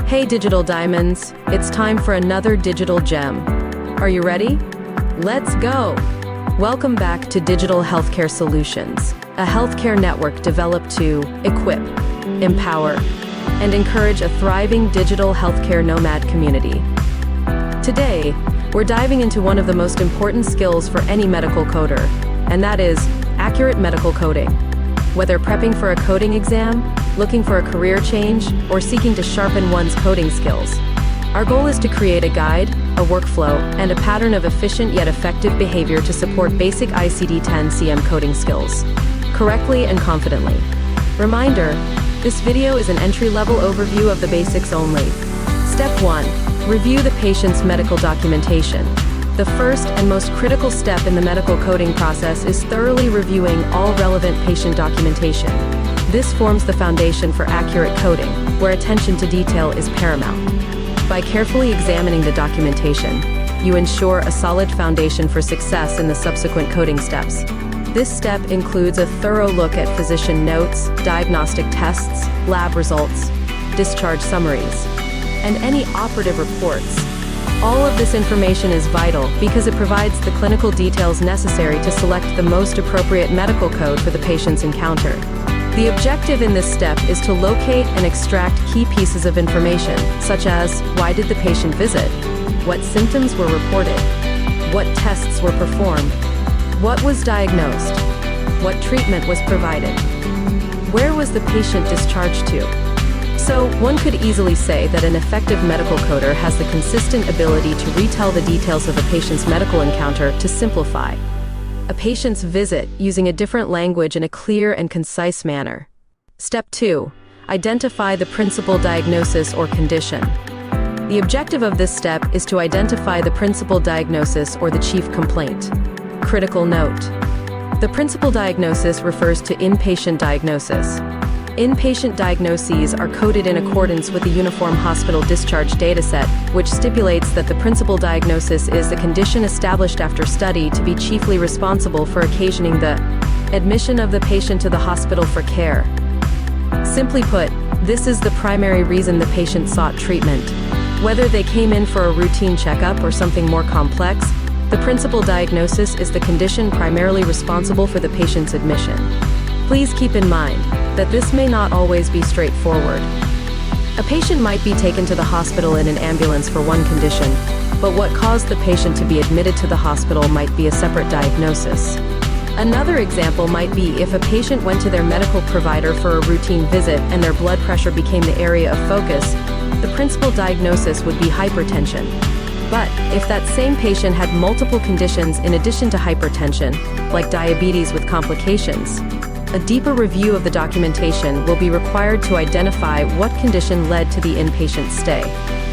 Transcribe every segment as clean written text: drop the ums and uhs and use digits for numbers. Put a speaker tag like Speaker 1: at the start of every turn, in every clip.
Speaker 1: Hey digital diamonds, it's time for another digital gem. Are you ready? Let's go! Welcome back to Digital Healthcare Solutions, a healthcare network developed to equip, empower, and encourage a thriving digital healthcare nomad community. Today, we're diving into one of the most important skills for any medical coder, and that is accurate medical coding. Whether prepping for a coding exam, looking for a career change, or seeking to sharpen one's coding skills, our goal is to create a guide, a workflow, and a pattern of efficient yet effective behavior to support basic ICD 10 CM coding skills, correctly and confidently. Reminder, this video is an entry-level overview of the basics only. Step 1. Review the patient's medical documentation. The first and most critical step in the medical coding process is thoroughly reviewing all relevant patient documentation. This forms the foundation for accurate coding, where attention to detail is paramount. By carefully examining the documentation, you ensure a solid foundation for success in the subsequent coding steps. This step includes a thorough look at physician notes, diagnostic tests, lab results, discharge summaries, and any operative reports. All of this information is vital because it provides the clinical details necessary to select the most appropriate medical code for the patient's encounter. The objective in this step is to locate and extract key pieces of information, such as why did the patient visit, what symptoms were reported, what tests were performed, what was diagnosed, what treatment was provided, where was the patient discharged to. So, one could easily say that an effective medical coder has the consistent ability to retell the details of a patient's medical encounter to simplify a patient's visit using a different language in a clear and concise manner. Step 2. Identify the principal diagnosis or condition. The objective of this step is to identify the principal diagnosis or the chief complaint. Critical note: the principal diagnosis refers to inpatient diagnosis. Inpatient diagnoses are coded in accordance with the Uniform Hospital Discharge Dataset, which stipulates that the principal diagnosis is the condition established after study to be chiefly responsible for occasioning the admission of the patient to the hospital for care. Simply put, this is the primary reason the patient sought treatment. Whether they came in for a routine checkup or something more complex, the principal diagnosis is the condition primarily responsible for the patient's admission. Please keep in mind that this may not always be straightforward. A patient might be taken to the hospital in an ambulance for one condition, but what caused the patient to be admitted to the hospital might be a separate diagnosis. Another example might be if a patient went to their medical provider for a routine visit and their blood pressure became the area of focus, the principal diagnosis would be hypertension. But if that same patient had multiple conditions in addition to hypertension, like diabetes with complications, a deeper review of the documentation will be required to identify what condition led to the inpatient stay.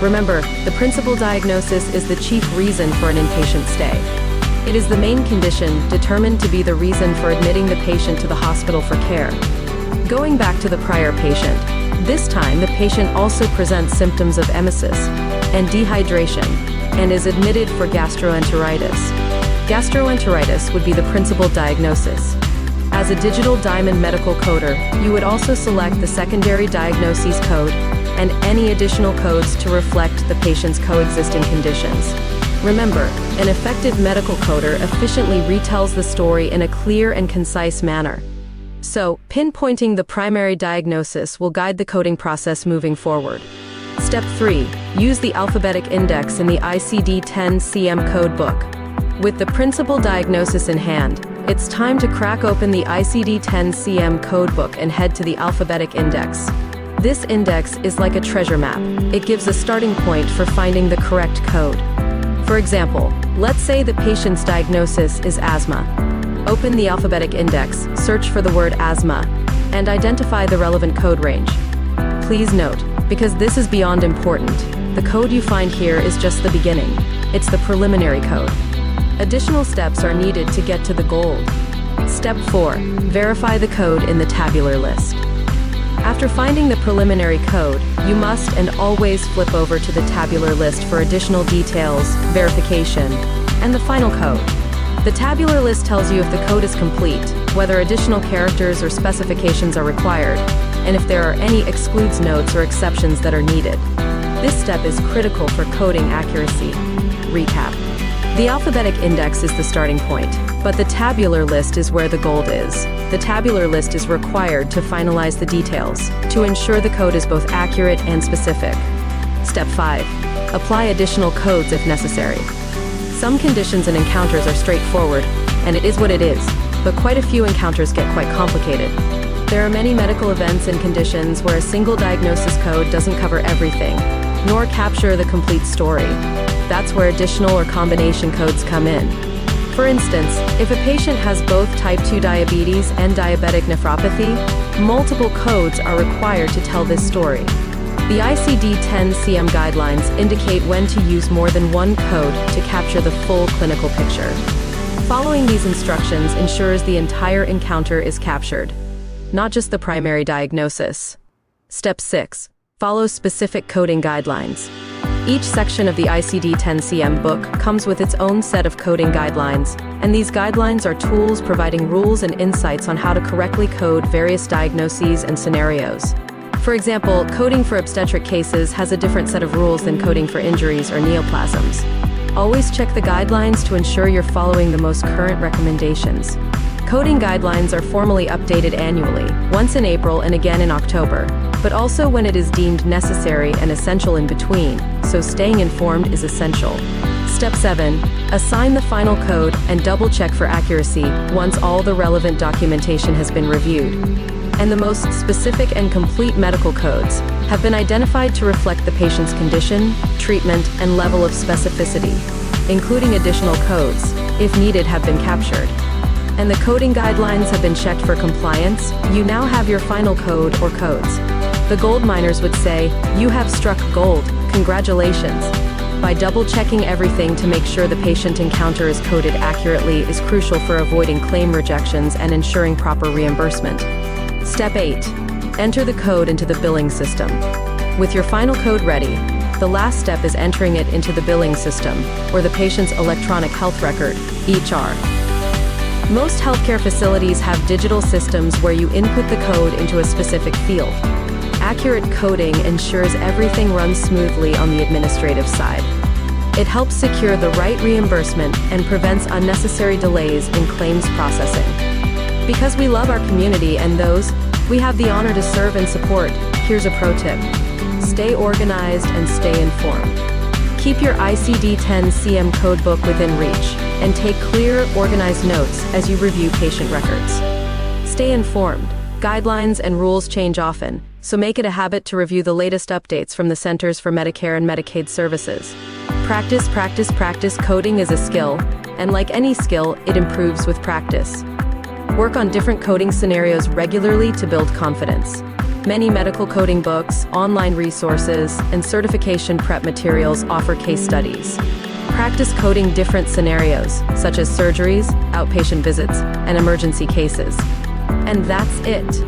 Speaker 1: Remember, the principal diagnosis is the chief reason for an inpatient stay. It is the main condition determined to be the reason for admitting the patient to the hospital for care. Going back to the prior patient, this time the patient also presents symptoms of emesis and dehydration and is admitted for gastroenteritis. Gastroenteritis would be the principal diagnosis. As a digital diamond medical coder, you would also select the secondary diagnoses code and any additional codes to reflect the patient's coexisting conditions. Remember, an effective medical coder efficiently retells the story in a clear and concise manner. So, pinpointing the primary diagnosis will guide the coding process moving forward. Step 3. Use the Alphabetic Index in the ICD 10 CM codebook. With the principal diagnosis in hand, it's time to crack open the ICD 10 CM codebook and head to the Alphabetic Index. This index is like a treasure map. It gives a starting point for finding the correct code. For example, let's say the patient's diagnosis is asthma. Open the Alphabetic Index, search for the word asthma, and identify the relevant code range. Please note, because this is beyond important, the code you find here is just the beginning. It's the preliminary code. Additional steps are needed to get to the gold. Step 4. Verify the code in the tabular list. After finding the preliminary code, you must and always flip over to the tabular list for additional details, verification, and the final code. The tabular list tells you if the code is complete, whether additional characters or specifications are required, and if there are any excludes notes or exceptions that are needed. This step is critical for coding accuracy. Recap. The alphabetic index is the starting point, but the tabular list is where the gold is. The tabular list is required to finalize the details, to ensure the code is both accurate and specific. Step 5. Apply additional codes if necessary. Some conditions and encounters are straightforward, and it is what it is, but quite a few encounters get quite complicated. There are many medical events and conditions where a single diagnosis code doesn't cover everything, nor capture the complete story. That's where additional or combination codes come in. For instance, if a patient has both type 2 diabetes and diabetic nephropathy, multiple codes are required to tell this story. The ICD-10-CM guidelines indicate when to use more than one code to capture the full clinical picture. Following these instructions ensures the entire encounter is captured, not just the primary diagnosis. Step 6. Follow specific coding guidelines. Each section of the ICD-10-CM book comes with its own set of coding guidelines, and these guidelines are tools providing rules and insights on how to correctly code various diagnoses and scenarios. For example, coding for obstetric cases has a different set of rules than coding for injuries or neoplasms. Always check the guidelines to ensure you're following the most current recommendations. Coding guidelines are formally updated annually, once in April and again in October, but also when it is deemed necessary and essential in between, so staying informed is essential. Step 7. Assign the final code and double-check for accuracy once all the relevant documentation has been reviewed. And the most specific and complete medical codes have been identified to reflect the patient's condition, treatment, and level of specificity, including additional codes, if needed, have been captured. And the coding guidelines have been checked for compliance, you now have your final code or codes. The gold miners would say, "You have struck gold, congratulations." By double-checking everything to make sure the patient encounter is coded accurately is crucial for avoiding claim rejections and ensuring proper reimbursement. Step 8. Enter the code into the billing system. With your final code ready, the last step is entering it into the billing system, or the patient's electronic health record, EHR. Most healthcare facilities have digital systems where you input the code into a specific field. Accurate coding ensures everything runs smoothly on the administrative side. It helps secure the right reimbursement and prevents unnecessary delays in claims processing. Because we love our community and those we have the honor to serve and support, here's a pro tip. Stay organized and stay informed. Keep your ICD-10-CM codebook within reach, and take clear, organized notes as you review patient records. Stay informed. Guidelines and rules change often, so make it a habit to review the latest updates from the Centers for Medicare and Medicaid Services. Practice, practice, practice. Coding is a skill, and like any skill, it improves with practice. Work on different coding scenarios regularly to build confidence. Many medical coding books, online resources, and certification prep materials offer case studies. Practice coding different scenarios, such as surgeries, outpatient visits, and emergency cases. And that's it.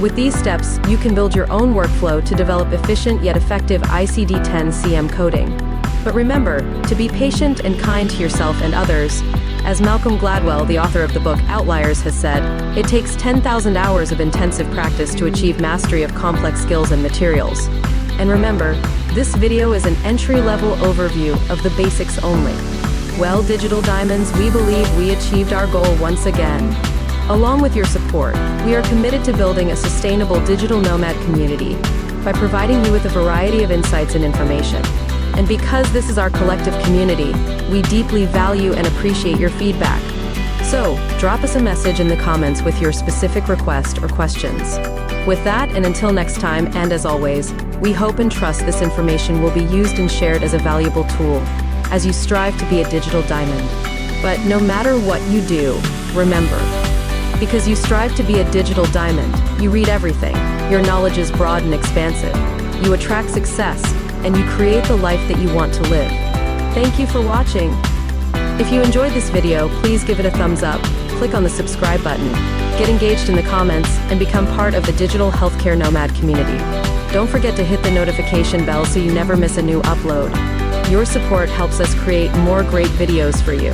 Speaker 1: With these steps, you can build your own workflow to develop efficient yet effective ICD-10-CM coding. But remember, to be patient and kind to yourself and others. As Malcolm Gladwell, the author of the book Outliers, has said, it takes 10,000 hours of intensive practice to achieve mastery of complex skills and materials. And remember, this video is an entry-level overview of the basics only. Well, Digital Diamonds, we believe we achieved our goal once again. Along with your support, we are committed to building a sustainable digital nomad community by providing you with a variety of insights and information. And because this is our collective community, we deeply value and appreciate your feedback. So, drop us a message in the comments with your specific request or questions. With that, and until next time, and as always, we hope and trust this information will be used and shared as a valuable tool as you strive to be a digital diamond. But no matter what you do, remember, because you strive to be a digital diamond, you read everything, your knowledge is broad and expansive, you attract success, and you create the life that you want to live. Thank you for watching. If you enjoyed this video, please give it a thumbs up, click on the subscribe button, get engaged in the comments, and become part of the digital healthcare nomad community. Don't forget to hit the notification bell so you never miss a new upload. Your support helps us create more great videos for you.